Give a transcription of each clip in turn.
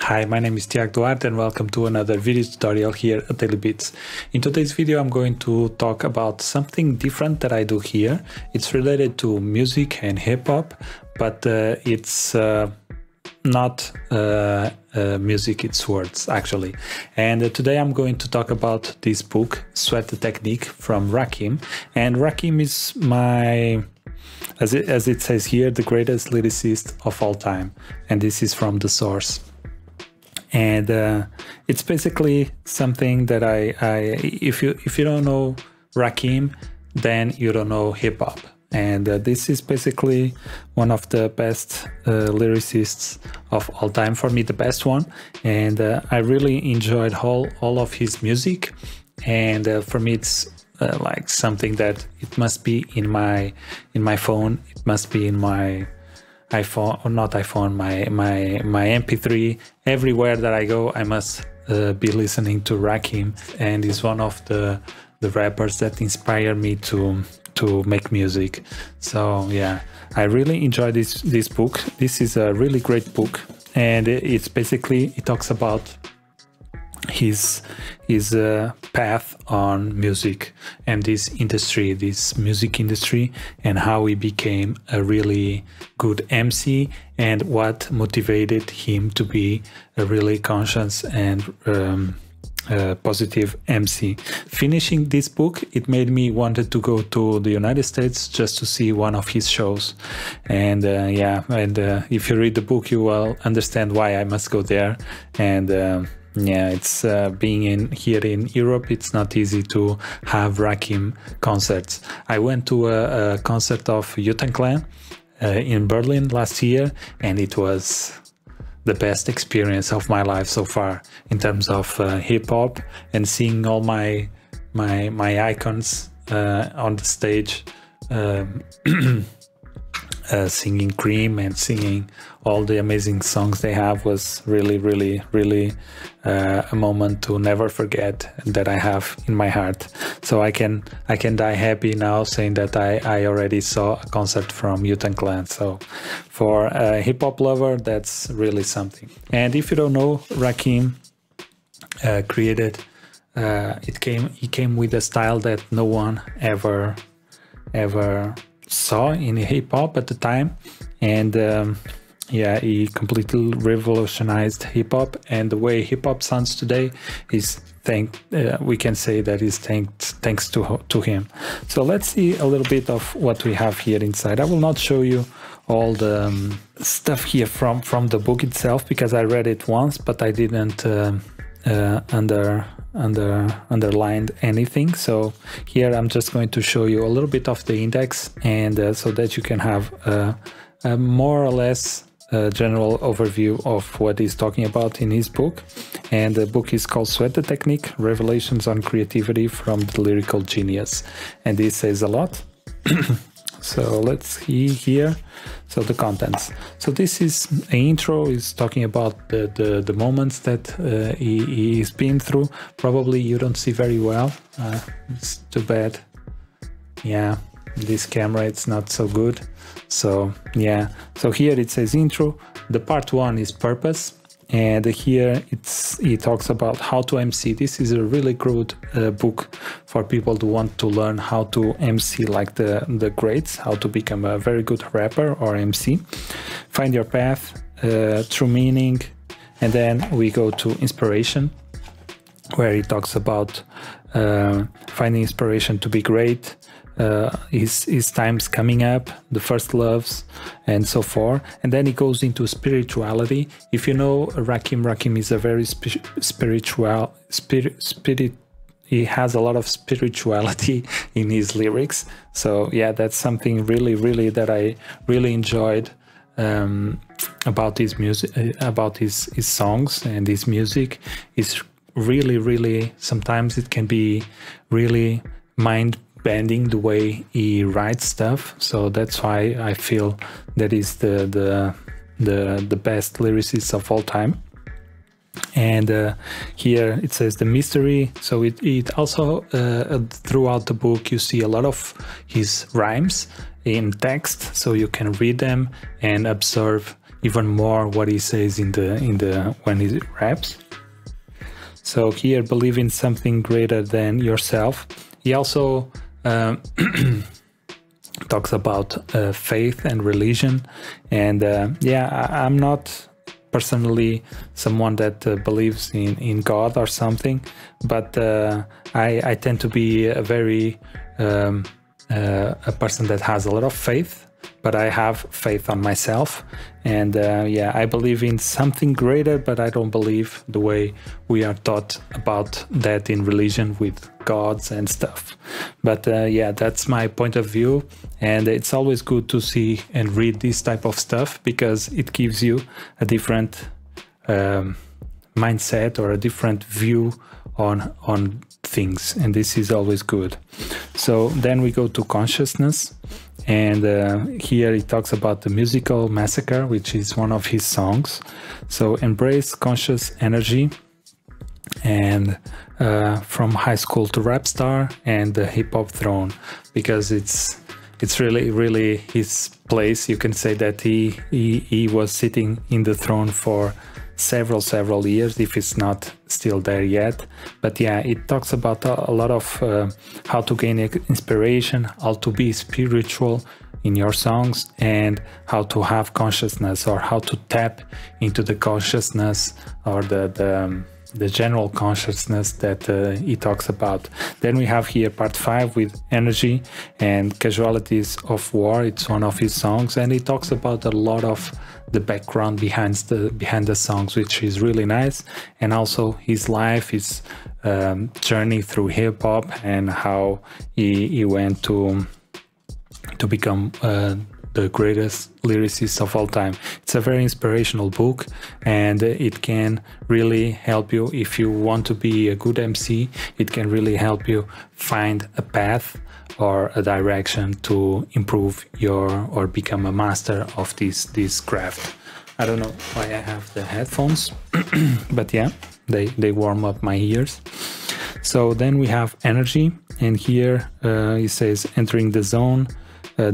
Hi, my name is Tiago Duarte and welcome to another video tutorial here at Daily Beats. In today's video I'm going to talk about something different that I do here. It's related to music and hip-hop, but it's not music, it's words actually. And today I'm going to talk about this book, Sweat the Technique from Rakim. And Rakim is my, as it says here, the greatest lyricist of all time. And this is from the source. And it's basically something that if you don't know Rakim, then you don't know hip hop. And this is basically one of the best lyricists of all time, for me the best one. And I really enjoyed all of his music. And for me it's like something that it must be in my phone. It must be in my iPhone, or not iPhone, my MP3. Everywhere that I go, I must be listening to Rakim, and he's one of the rappers that inspire me to make music. So yeah, I really enjoy this book. This is a really great book, and it's basically, it talks about his path on music and this music industry, and how he became a really good MC and what motivated him to be a really conscious and positive MC. Finishing this book, it made me wanted to go to the United States just to see one of his shows. And if you read the book, you will understand why I must go there. And yeah, it's being here in Europe, it's not easy to have Rakim concerts. I went to a concert of Wu-Tang Clan in Berlin last year, and it was the best experience of my life so far in terms of hip-hop, and seeing all my icons on the stage singing Cream and singing all the amazing songs they have was really a moment to never forget, that I have in my heart. So I can die happy now saying that I already saw a concert from Wu-Tang Clan. So for a hip-hop lover, that's really something. And if you don't know, Rakim he came with a style that no one ever saw in hip-hop at the time. And yeah, he completely revolutionized hip-hop, and the way hip-hop sounds today is we can say that is thanks to him. So let's see a little bit of what we have here inside. I will not show you all the stuff here from the book itself, because I read it once, but I didn't underlined anything. So here I'm just going to show you a little bit of the index, and so that you can have a more or less general overview of what he's talking about in his book. And the book is called Sweat the Technique, Revelations on Creativity from the Lyrical Genius, and this says a lot. So let's see here. So the contents. So this is an intro. Is talking about the moments that he's been through. Probably you don't see very well. It's too bad. Yeah, this camera, it's not so good. So yeah. So here it says intro. The part one is purpose. And here he talks about how to MC. This is a really good book for people who want to learn how to MC like the greats, how to become a very good rapper or MC. Find your path, true meaning, and then we go to inspiration, where he talks about finding inspiration to be great, his times coming up, the first loves, and so forth. And then he goes into spirituality. If you know Rakim is a very spiritual. He has a lot of spirituality in his lyrics. So yeah, that's something really that I really enjoyed about his music, about his songs and his music. Is really sometimes it can be really mind-bending the way he writes stuff. So that's why I feel that is the best lyricist of all time. And here it says the mystery. So it also throughout the book you see a lot of his rhymes in text, so you can read them and observe even more what he says in the when he raps. So here, believe in something greater than yourself. He also talks about faith and religion, and I'm not personally someone that believes in God or something, but I tend to be a very a person that has a lot of faith, but I have faith on myself, and I believe in something greater, but I don't believe the way we are taught about that in religion with gods and stuff. But that's my point of view, and it's always good to see and read this type of stuff because it gives you a different mindset or a different view on things, and this is always good. So then we go to consciousness, and here he talks about the musical massacre, which is one of his songs. So embrace conscious energy, and from high school to rap star and the hip hop throne, because it's really his place. You can say that he was sitting in the throne for several years, if it's not still there yet. But yeah, it talks about a lot of how to gain inspiration, how to be spiritual in your songs, and how to have consciousness, or how to tap into the consciousness or the general consciousness that he talks about. Then we have here part 5 with energy and casualties of war. It's one of his songs, and he talks about a lot of the background behind the songs, which is really nice, and also his life, his journey through hip hop, and how he went to become the greatest lyricist of all time. It's a very inspirational book, and it can really help you if you want to be a good MC. It can really help you find a path or a direction to improve or become a master of this craft. I don't know why I have the headphones, but yeah, they warm up my ears. So then we have energy, and here he says entering the zone,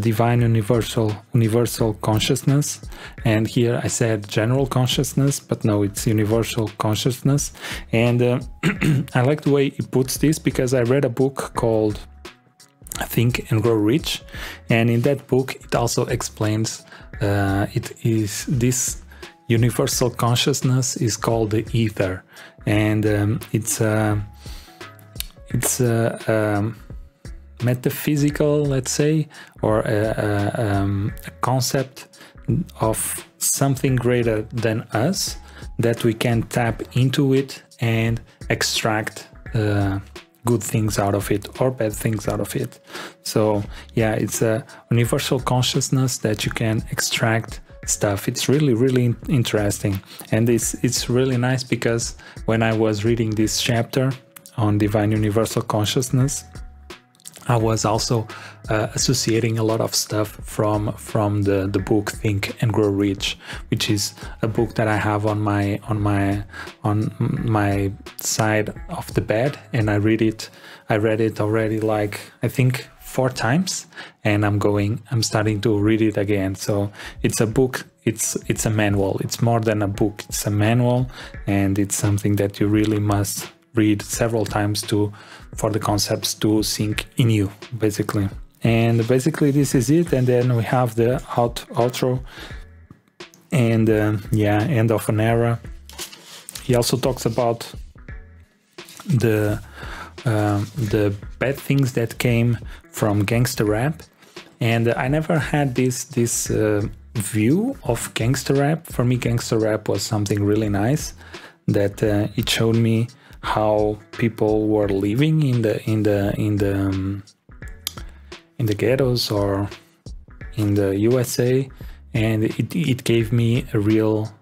divine universal consciousness, and here I said general consciousness, but no, it's universal consciousness. And I like the way he puts this, because I read a book called Think and Grow Rich, and in that book it also explains it is this universal consciousness is called the ether, and it's metaphysical, let's say, or a concept of something greater than us, that we can tap into it and extract good things out of it or bad things out of it. So yeah, it's a universal consciousness that you can extract stuff. It's really interesting, and it's really nice, because when I was reading this chapter on divine universal consciousness, I was also associating a lot of stuff from the book Think and Grow Rich, which is a book that I have on my side of the bed, and I read it already, like I think 4 times, and I'm starting to read it again. So it's a book, it's a manual. It's more than a book, it's a manual, and it's something that you really must read several times for the concepts to sink in you, basically. And basically this is it. And then we have the outro, and end of an era. He also talks about the bad things that came from gangster rap, and I never had this view of gangster rap. For me, gangster rap was something really nice, that it showed me how people were living in the ghettos or in the USA, and it gave me a real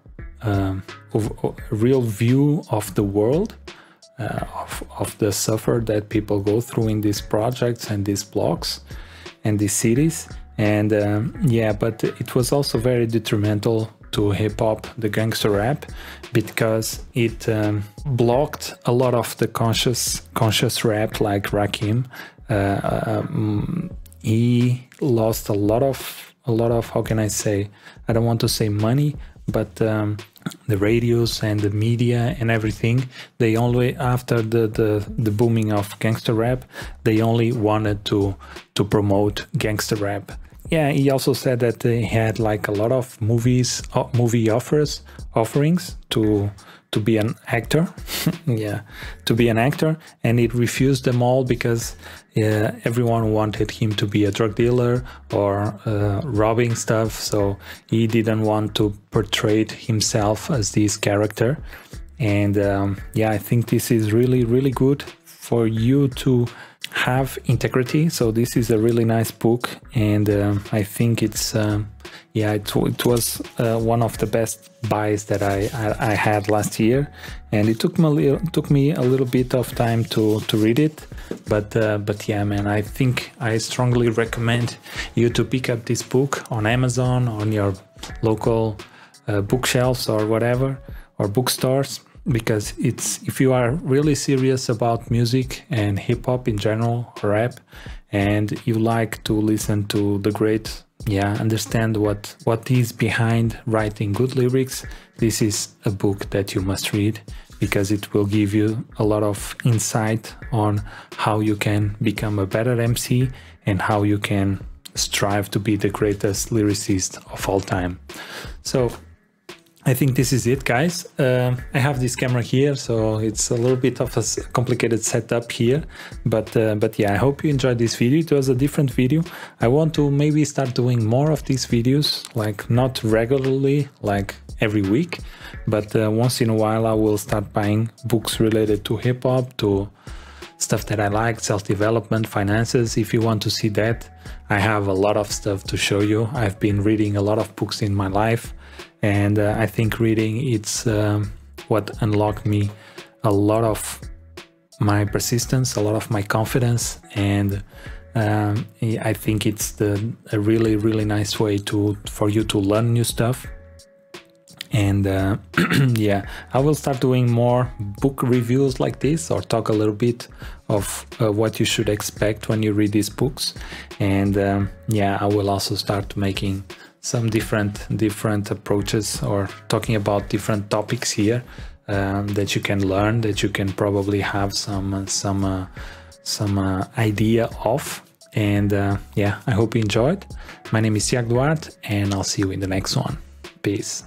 view of the world, of the suffer that people go through in these projects and these blocks and these cities. And but it was also very detrimental to hip-hop, the gangster rap, because it blocked a lot of the conscious rap, like Rakim. He lost a lot of, how can I say, I don't want to say money, but the radios and the media and everything, they only, after the booming of gangster rap, they only wanted to promote gangster rap. Yeah, he also said that they had like a lot of movie offerings to be an actor. Yeah, to be an actor, and he refused them all because everyone wanted him to be a drug dealer or robbing stuff, so he didn't want to portray himself as this character. And yeah, I think this is really good for you to have integrity. So this is a really nice book, and I think it's yeah, it was one of the best buys that I had last year, and it took me a little bit of time to read it, but yeah, man, I think I strongly recommend you to pick up this book on Amazon, on your local bookshelves or whatever, or bookstores, because it's, if you are really serious about music and hip-hop in general, rap, and you like to listen to the great, yeah, understand what is behind writing good lyrics, this is a book that you must read, because it will give you a lot of insight on how you can become a better MC and how you can strive to be the greatest lyricist of all time. So I think this is it, guys. I have this camera here, so it's a little bit of a complicated setup here, but yeah, I hope you enjoyed this video. It was a different video. I want to maybe start doing more of these videos, like not regularly, like every week, but once in a while I will start buying books related to hip-hop, to stuff that I like, self-development, finances. If you want to see that, I have a lot of stuff to show you. I've been reading a lot of books in my life, and I think reading, it's what unlocked me a lot of my persistence, a lot of my confidence, and I think it's a really nice way for you to learn new stuff. And yeah, I will start doing more book reviews like this, or talk a little bit of what you should expect when you read these books. And yeah, I will also start making some different approaches, or talking about different topics here that you can learn, that you can probably have some idea of. And yeah, I hope you enjoyed. My name is Tiago Duarte, and I'll see you in the next one. Peace.